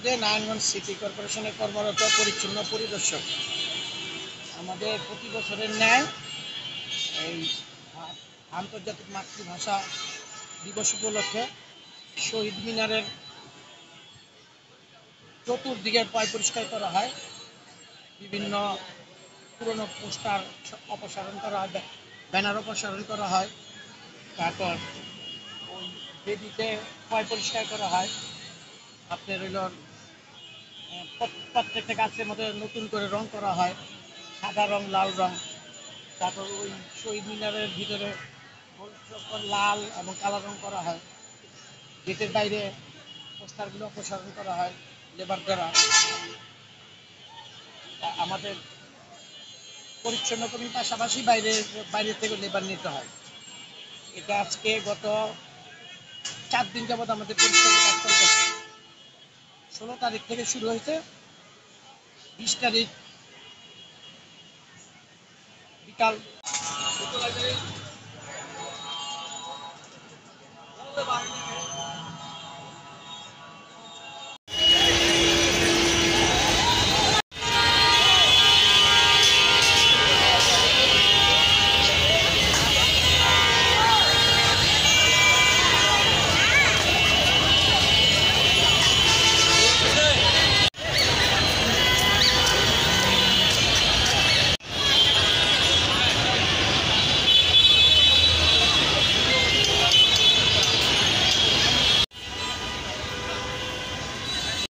মধ্যে নারায়ণগঞ্জ সিটি কর্পোরেশনের কর্মরত পরিচ্ছন্ন পরিদর্শক আমাদের প্রতি বছরের ন্যায় এই আন্তর্জাতিক মাতৃভাষা দিবস উপলক্ষে শহীদ মিনারের চতুর্দিকে পয় পরিষ্কার করা হয়, বিভিন্ন পুরনো পোস্টার অপসারণ করা হয়, ব্যানার অপসারণ করা হয়, তারপর ওই বেদিতে পয় পরিষ্কার করা হয়। আপনার হইল প্রত্যেকটা গাছের মধ্যে নতুন করে রং করা হয়, সাদা রং, লাল রং। তারপর ওই শহীদ মিনারের ভিতরে লাল এবং কালো রং করা হয়। গেটের বাইরে পোস্টারগুলো অপসারণ করা হয় লেবার দ্বারা। আমাদের পরিচ্ছন্ন কর্মীর পাশাপাশি বাইরে থেকে লেবার নিতে হয়। এটা আজকে গত 4 দিন যাবৎ আমাদের পরিচ্ছন্ন কাজ চলতেছে। 16 তারিখ থেকে শুরু হয়েছে, 20 তারিখ বিকাল